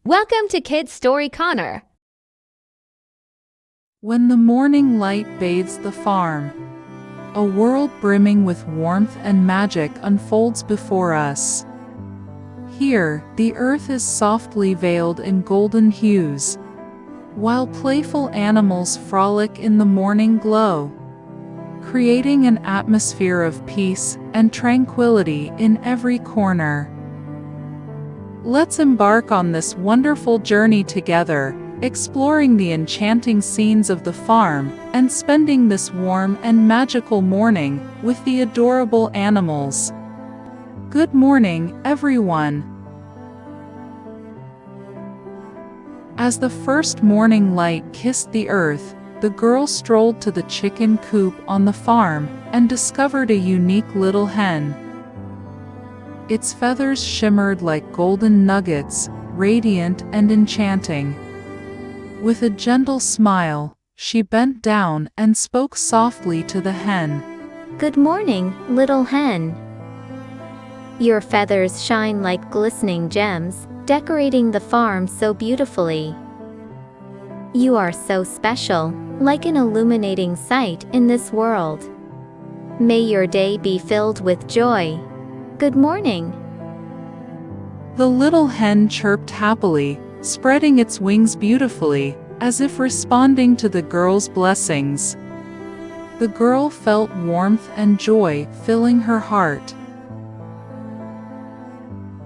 Welcome to Kids Story Corner. When the morning light bathes the farm, a world brimming with warmth and magic unfolds before us. Here, the earth is softly veiled in golden hues, while playful animals frolic in the morning glow, creating an atmosphere of peace and tranquility in every corner. Let's embark on this wonderful journey together, exploring the enchanting scenes of the farm and spending this warm and magical morning with the adorable animals. Good morning, everyone. As the first morning light kissed the earth, the girl strolled to the chicken coop on the farm and discovered a unique little hen. Its feathers shimmered like golden nuggets, radiant and enchanting. With a gentle smile, she bent down and spoke softly to the hen. Good morning, little hen. Your feathers shine like glistening gems, decorating the farm so beautifully. You are so special, like an illuminating sight in this world. May your day be filled with joy. Good morning. The little hen chirped happily, spreading its wings beautifully, as if responding to the girl's blessings. The girl felt warmth and joy filling her heart.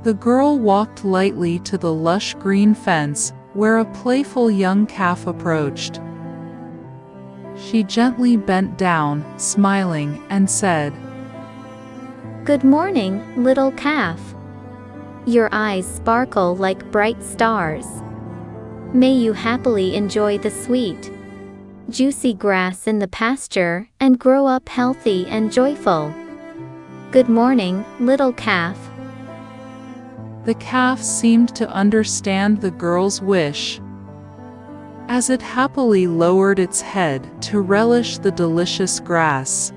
The girl walked lightly to the lush green fence, where a playful young calf approached. She gently bent down, smiling, and said, Good morning, little calf. Your eyes sparkle like bright stars. May you happily enjoy the sweet, juicy grass in the pasture and grow up healthy and joyful. Good morning, little calf. The calf seemed to understand the girl's wish, as it happily lowered its head to relish the delicious grass.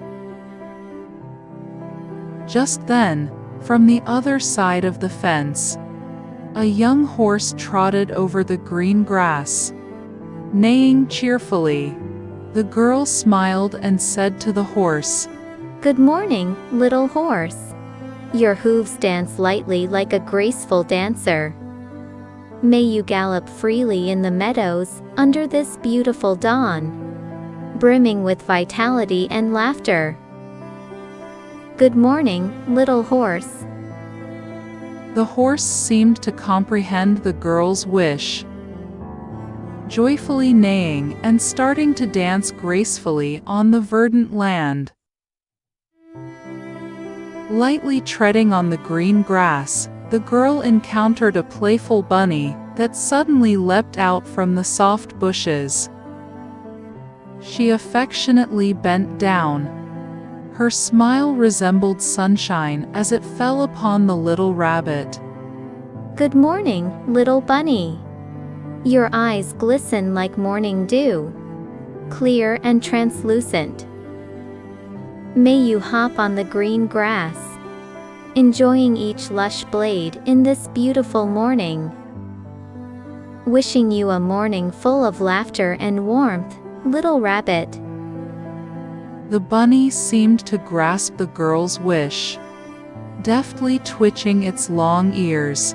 Just then, from the other side of the fence, a young horse trotted over the green grass, neighing cheerfully. The girl smiled and said to the horse, Good morning, little horse. Your hooves dance lightly like a graceful dancer. May you gallop freely in the meadows under this beautiful dawn, brimming with vitality and laughter. Good morning, little horse. The horse seemed to comprehend the girl's wish, joyfully neighing and starting to dance gracefully on the verdant land. Lightly treading on the green grass, the girl encountered a playful bunny that suddenly leapt out from the soft bushes. She affectionately bent down. Her smile resembled sunshine as it fell upon the little rabbit. Good morning, little bunny. Your eyes glisten like morning dew, clear and translucent. May you hop on the green grass, enjoying each lush blade in this beautiful morning. Wishing you a morning full of laughter and warmth, little rabbit. The bunny seemed to grasp the girl's wish, deftly twitching its long ears,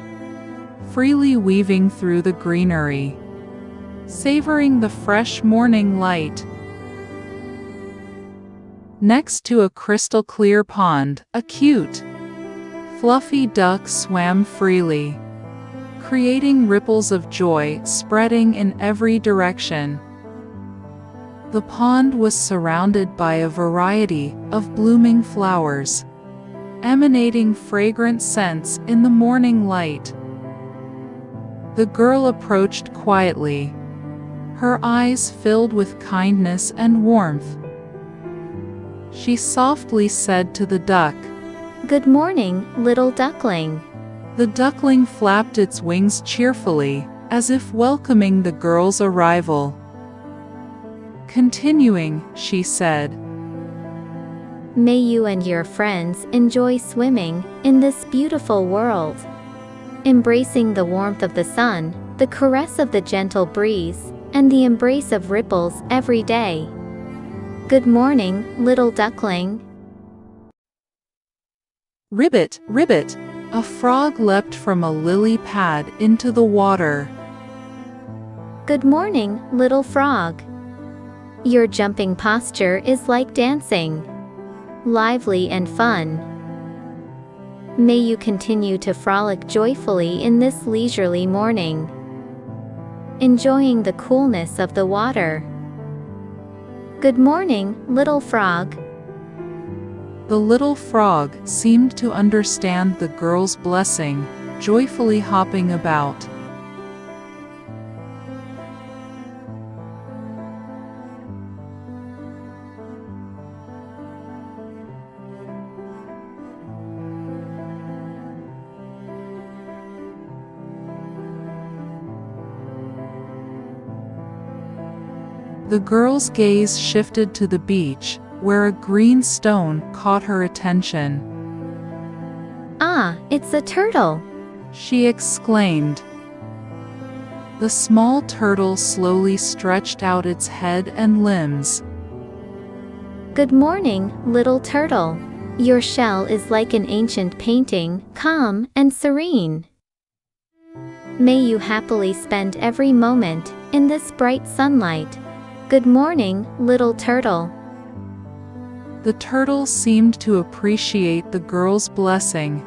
freely weaving through the greenery, savoring the fresh morning light. Next to a crystal-clear pond, a cute, fluffy duck swam freely, creating ripples of joy spreading in every direction. The pond was surrounded by a variety of blooming flowers, emanating fragrant scents in the morning light. The girl approached quietly, her eyes filled with kindness and warmth. She softly said to the duck, Good morning, little duckling. The duckling flapped its wings cheerfully, as if welcoming the girl's arrival. Continuing, she said, May you and your friends enjoy swimming in this beautiful world, embracing the warmth of the sun the caress of the gentle breeze, and the embrace of ripples every day. Good morning, little duckling. Ribbit, ribbit! A frog leapt from a lily pad into the water. Good morning, little frog. Your jumping posture is like dancing, lively and fun. May you continue to frolic joyfully in this leisurely morning, enjoying the coolness of the water. Good morning, little frog. The little frog seemed to understand the girl's blessing, joyfully hopping about. The girl's gaze shifted to the beach, where a green stone caught her attention. Ah, it's a turtle, she exclaimed. The small turtle slowly stretched out its head and limbs. Good morning, little turtle. Your shell is like an ancient painting, calm and serene. May you happily spend every moment in this bright sunlight. Good morning, little turtle. The turtle seemed to appreciate the girl's blessing,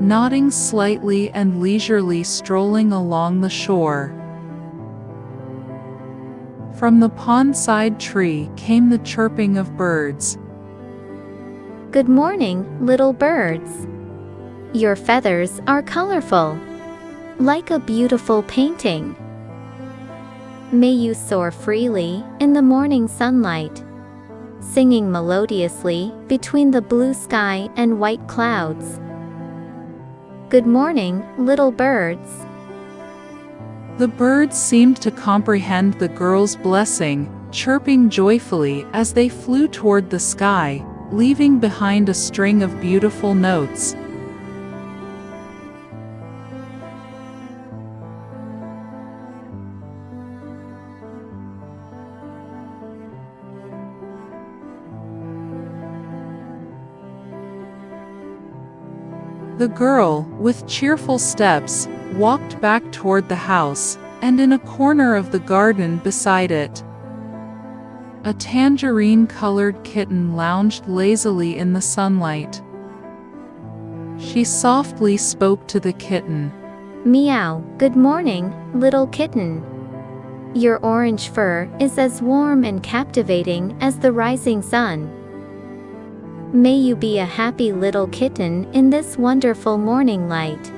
nodding slightly and leisurely strolling along the shore. From the pondside tree came the chirping of birds. Good morning, little birds. Your feathers are colorful, like a beautiful painting. May you soar freely in the morning sunlight, singing melodiously between the blue sky and white clouds. Good morning, little birds. The birds seemed to comprehend the girl's blessing, chirping joyfully as they flew toward the sky, leaving behind a string of beautiful notes. The girl, with cheerful steps, walked back toward the house, and in a corner of the garden beside it, a tangerine-colored kitten lounged lazily in the sunlight. She softly spoke to the kitten. Meow. Good morning, little kitten. Your orange fur is as warm and captivating as the rising sun. May you be a happy little kitten in this wonderful morning light.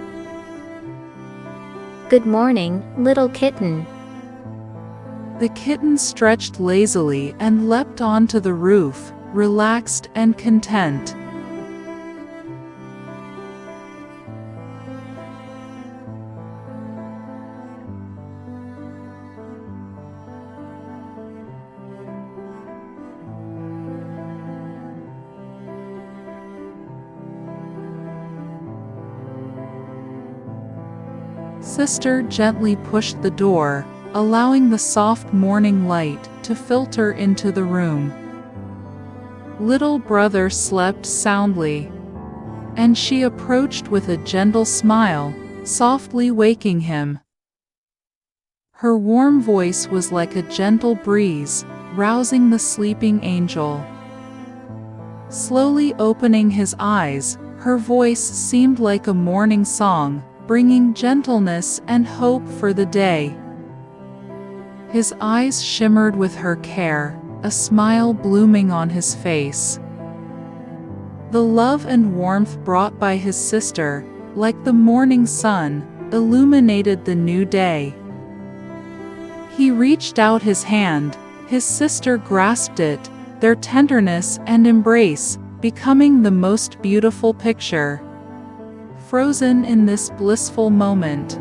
Good morning, little kitten. The kitten stretched lazily and leapt onto the roof, relaxed and content. Sister gently pushed the door, allowing the soft morning light to filter into the room. Little brother slept soundly, and she approached with a gentle smile, softly waking him. Her warm voice was like a gentle breeze, rousing the sleeping angel. Slowly opening his eyes, her voice seemed like a morning song, bringing gentleness and hope for the day. His eyes shimmered with her care, a smile blooming on his face. The love and warmth brought by his sister, like the morning sun, illuminated the new day. He reached out his hand, his sister grasped it, their tenderness and embrace becoming the most beautiful picture. Frozen in this blissful moment,